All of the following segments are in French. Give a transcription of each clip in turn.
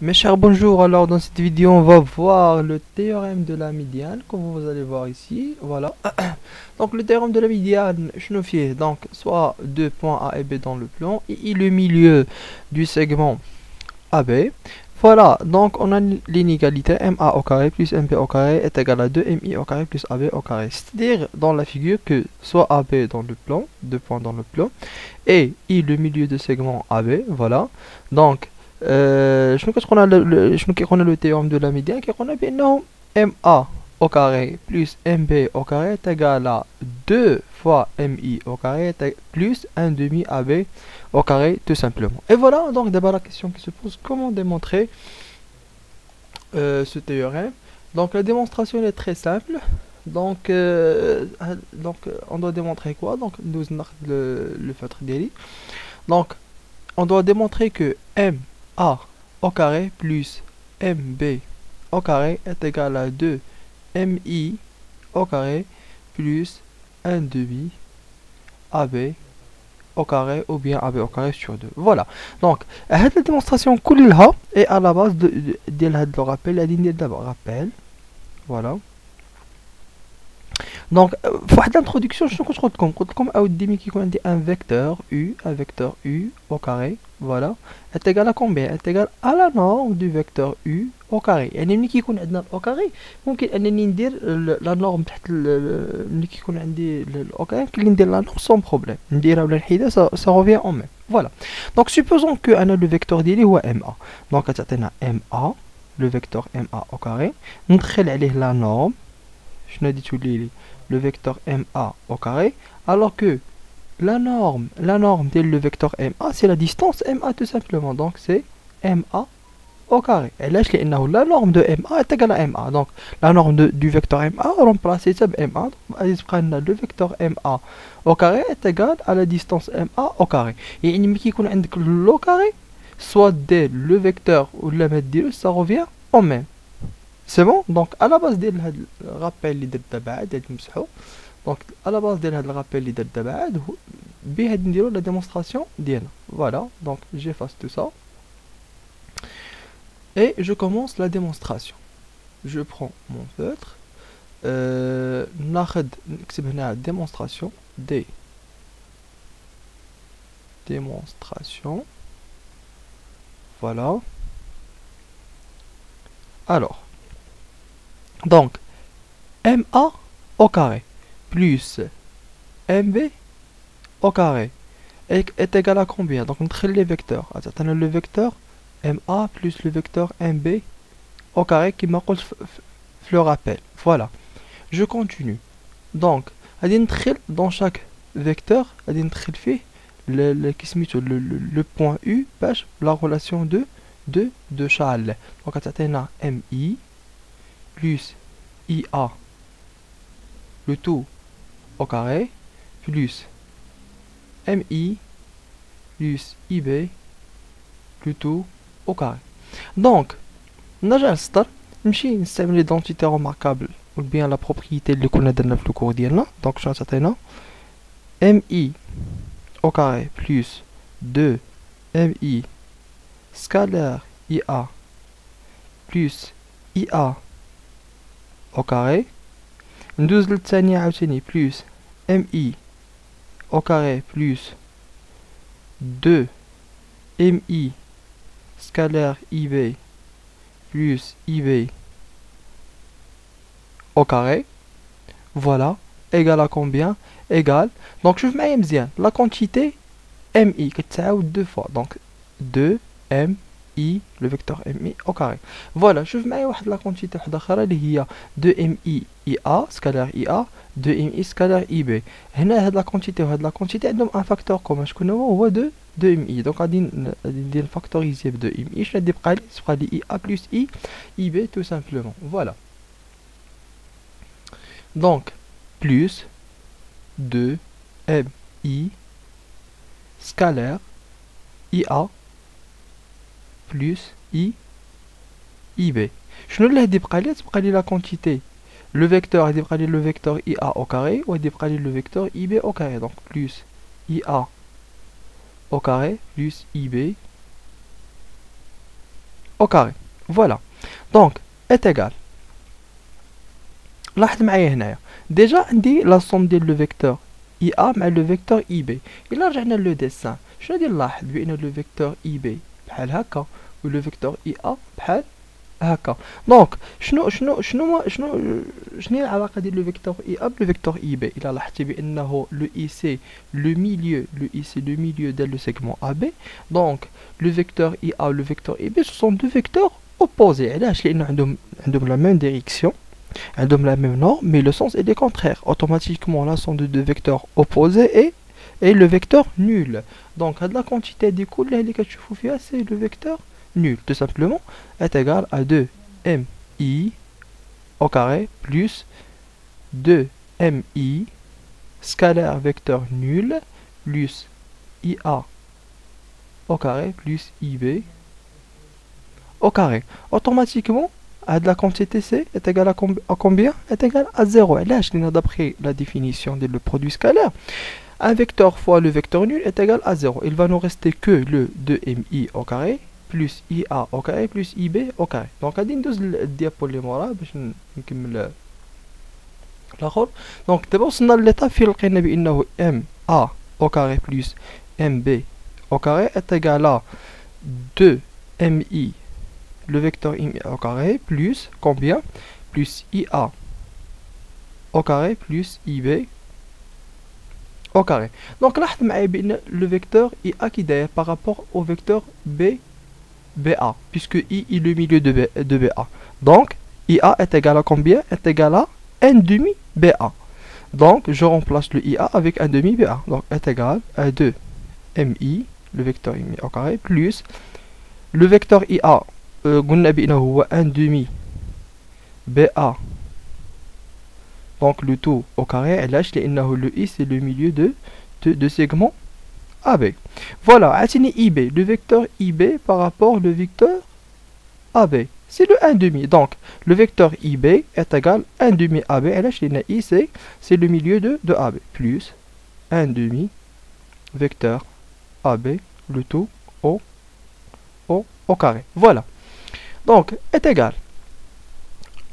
Mes chers, bonjour. Alors, dans cette vidéo, on va voir le théorème de la médiane, comme vous allez voir ici. Voilà. Donc, le théorème de la médiane, je nous fie donc soit deux points A et B dans le plan et le milieu du segment AB. Voilà. Donc, on a l'inégalité MA au carré plus MB au carré est égal à 2MI au carré plus AB au carré. C'est-à-dire dans la figure que soit AB dans le plan, deux points dans le plan, et I le milieu du segment AB. Voilà. Donc, شنو كتقولنا شنو كيقولنا لو تيورم دو لا ميديان كيقولنا بانه ام ا au carré plus mb au carré est égal à 2 fois mi au carré plus 1 demi ab au carré tout simplement. Et voilà donc d'abord la question qui se pose, comment démontrer ce théorème. Donc la démonstration est très simple. Donc on doit démontrer quoi. Donc nous le feutre d'Eli. Donc on doit démontrer que m a au carré plus mb au carré est égal à 2 mi au carré plus 1 demi ab au carré ou bien ab au carré sur 2. Voilà. Donc, cette démonstration كلها est à la base de le rappel. D'abord rappel. Voilà. Donc, pour l'introduction, je vais comme audimi qui dit un vecteur u au carré, voilà, est égal à combien? Est égal à la norme du vecteur u au carré. يعني ملي كيكون عندنا au carré ممكن انني ندير la norme تحت ملي كيكون عندي au carré ممكن ندير la norme sans problème. نديرها ولا نحيدها ça revient au même. Voilà. Donc supposons que انا le vecteur ديالي هو ma. Donc تعطينا ma, le vecteur ma au carré. ندخل عليه la norme. شنو غادي تولي لي le vecteur MA au carré, alors que la norme de le vecteur MA, c'est la distance MA tout simplement. Donc c'est MA au carré. Et là, la norme de MA est égale à MA. Donc la norme du vecteur MA, remplacée par MA. Donc le vecteur MA au carré est égal à la distance MA au carré. Et il y a le carré, soit dès le vecteur ou le mètre, ça revient au même. C'est bon. Donc à la base de le rappel اللي درت دابا نمسحو. Donc à la base de le rappel اللي درت دابا به نديرو la démonstration ديالنا. Voilà. Donc j'efface tout ça et je commence la démonstration. Je prends mon feutre, ناخذ نكتب هنا démonstration des démonstration. Voilà. Alors donc MA au carré plus MB au carré est égal à combien? Donc on traite les vecteurs. Attends, le vecteur MA plus le vecteur MB au carré qui m'appelle le rappel. Voilà. Je continue. Donc, dans chaque vecteur, le point U pêche la relation de Charles. Donc attends, MI plus IA le tout au carré plus MI plus IB le tout au carré. Donc نرجع للسطر نمشي نستعمل l'identité remarquable ou bien la propriété اللي كنا درنا في الكور ديالنا. Donc شنو تعطينا MI au carré plus 2 MI scalaire IA plus IA au carré ندوز للثانية عاوتاني plus MI au carré plus 2 MI scalaire IB plus IB au carré. Voilà. Égal à combien? Égal. Donc je mets مزيان la quantité MI كتعاود deux fois. Donc 2 MI le vecteur MI au carré. Voilà. Je mets la quantité واحدة اللي هي 2 MI IA scalaire IA 2 MI scalaire IB. هنا هاد la quantité وهاد la quantité عندهم un facteur commun شكون هو 2 MI. Donc غادي ندير factoriser ب 2 MI. شنو غادي يبقى لي IA plus I IB tout simplement. Voilà. Donc plus 2 MI scalaire IA plus IB. شنو اللي غادي يبقى لي؟ تبقى لي la quantité le vecteur غادي يبقى لي le vecteur IA au carré وغادي يبقى لي le vecteur IB au carré. Donc plus IA au carré plus IB au carré. Voilà. Donc, est égal. لاحظ معايا هنايا. ديجا عندي لا somme ديال لو فيكتور اي ا مع لو فيكتور اي بي. الا رجعنا لو ديسان شنو غادي نلاحظ بان لو فيكتور اي بي بحال هكا و لو فيكتور اي ا بحال هكا. دونك شنو هي العلاقه ديال لو فيكتور اي ا بلو فيكتور اي بي؟ الا لاحظتي بانه لو اي سي لو ميليو ديال لو سيغمون ا بي. دونك لو فيكتور اي ا و لو فيكتور اي بي سو سون دو فيكتور opposés. علاش؟ لانه عندهم لا ميم ديريكسيون، عندهم la même norme, mais le sens est le contraire. Automatiquement, là sont de deux vecteurs opposés et le vecteur nul. Donc, la quantité des coups, c'est le vecteur nul. Tout simplement, est égal à 2mi au carré plus 2mi scalaire vecteur nul plus ia au carré plus ib au carré. Automatiquement, la quantité C est égale à combien? Est égale à 0. Et là, d'après la définition de le produit scalaire, un vecteur fois le vecteur nul est égal à 0. Il va nous rester que le 2mi au carré plus ia au carré plus ib au carré. Donc, on va le diapo les morats باش نكمل الاخر. Donc, d'abord, on a l'état في لقينا بانه ma au carré plus mb au carré est égal à 2mi le vecteur i au carré plus combien? Plus ia au carré plus ib au carré. Donc là, le vecteur ia qui est par rapport au vecteur ba, puisque i est le milieu de ba. Donc ia est égal à combien? Est égal à 1 demi ba. Donc je remplace le ia avec 1 demi ba. Donc est égal à 2 mi, le vecteur i au carré, plus le vecteur ia قلنا بأنه هو 1 demi BA. Donc le tout au carré علاش؟ لأنه le I c'est le milieu de segment AB. Voilà, عطيني IB, le vecteur IB par rapport au vecteur AB. C'est le 1 demi. Donc le vecteur IB est égal à 1 demi AB. علاش؟ لأن I c'est le milieu de AB. Plus 1 demi vecteur AB, le tout au carré. Voilà. Donc est égal.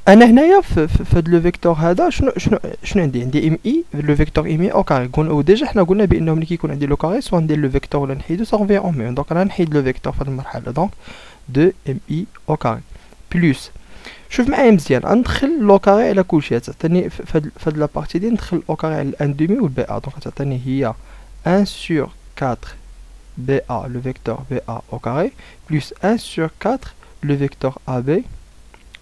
انا هنايا في لو فيكتور هذا شنو عندي ام اي لو فيكتور ام اي او كاري. قلنا ديجا حنا قلنا بانه ملي كيكون عندي لو كاري سوا ندير لو فيكتور ولا نحيدو سا ريفيان اون ميم. دونك انا نحيد لو فيكتور في هذه المرحله. دونك 2 ام اي او كاري بلس شوف معايا مزيان غندخل لو كاري على كلشي. تعطيني في هاد لا بارتي دي ندخل او كاري على الان دومي والبي ا. دونك تعطيني هي 1 sur 4 BA le vecteur BA au carré plus 1 sur 4 le vecteur AB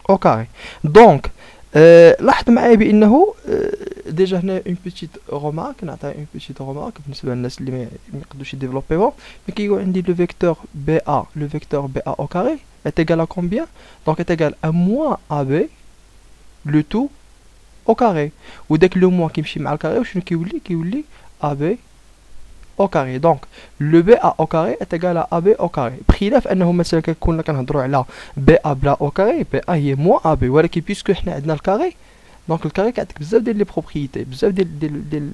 au carré. Donc لاحظ معايا بانه ديجا هنا اون بيتيت رومارك. نعطيها اون بيتيت رومارك بالنسبه للناس اللي ما يقدروش يديفلوبيوها. ملي كيكون عندي لو فيكتور BA le vecteur BA au carré est égal à combien? Donc est égal à moins AB le tout au carré. وداك لو موان كيمشي مع الكاري وشنو كيولي AB au carré. Donc le BA au carré est égal à AB au carré. بخلاف انه مثلا كنا كنهضروا على BA بلا au carré BA هي moins AB. ولكن بيسكو حنا عندنا الكاري دونك الكاري كيعطيك بزاف ديال لي بروبريتي بزاف ديال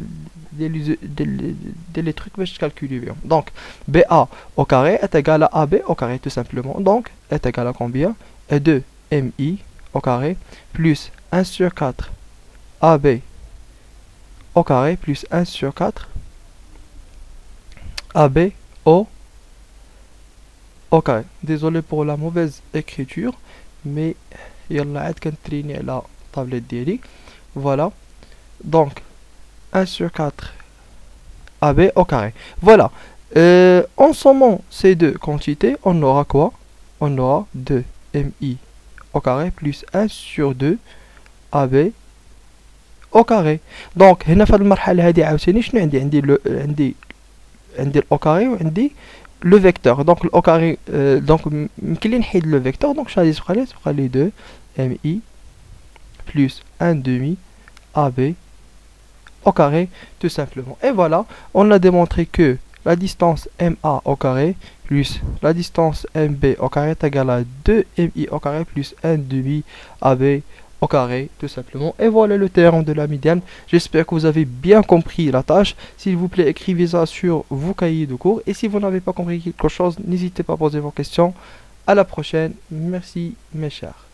لي تروك باش تكالكولي بهم. دونك BA au carré est égal à AB au carré tout simplement. Donc est égal à combien? 2 mi au carré plus 1 sur 4 AB au carré plus 1 sur 4 AB au carré. Désolé pour la mauvaise écriture, mais يلا عاد كنتريني على طابلت ديالي. Voilà. Donc 1 sur 4 AB au carré. Voilà. En sommant ces deux quantités, on aura quoi? On aura 2 mi au carré plus 1 sur 2 AB au carré. Donc هنا في المرحلة هذه عاوتاني شنو عندي الاو كاري وعندي لو فيكتور. دونك الاو كاري دونك يمكن لي نحيد لو فيكتور. دونك شنو غادي تبقى لي 2 ام اي بلس 1 demi AB au carré tout simplement. Et voilà, on a démontré que la distance MA au carré plus la distance MB au carré est égale à 2 MI au carré plus 1 demi AB au carré tout simplement. Et voilà le théorème de la médiane. J'espère que vous avez bien compris la tâche. S'il vous plaît, écrivez ça sur vos cahiers de cours. Et si vous n'avez pas compris quelque chose, n'hésitez pas à poser vos questions. À la prochaine. Merci mes chers.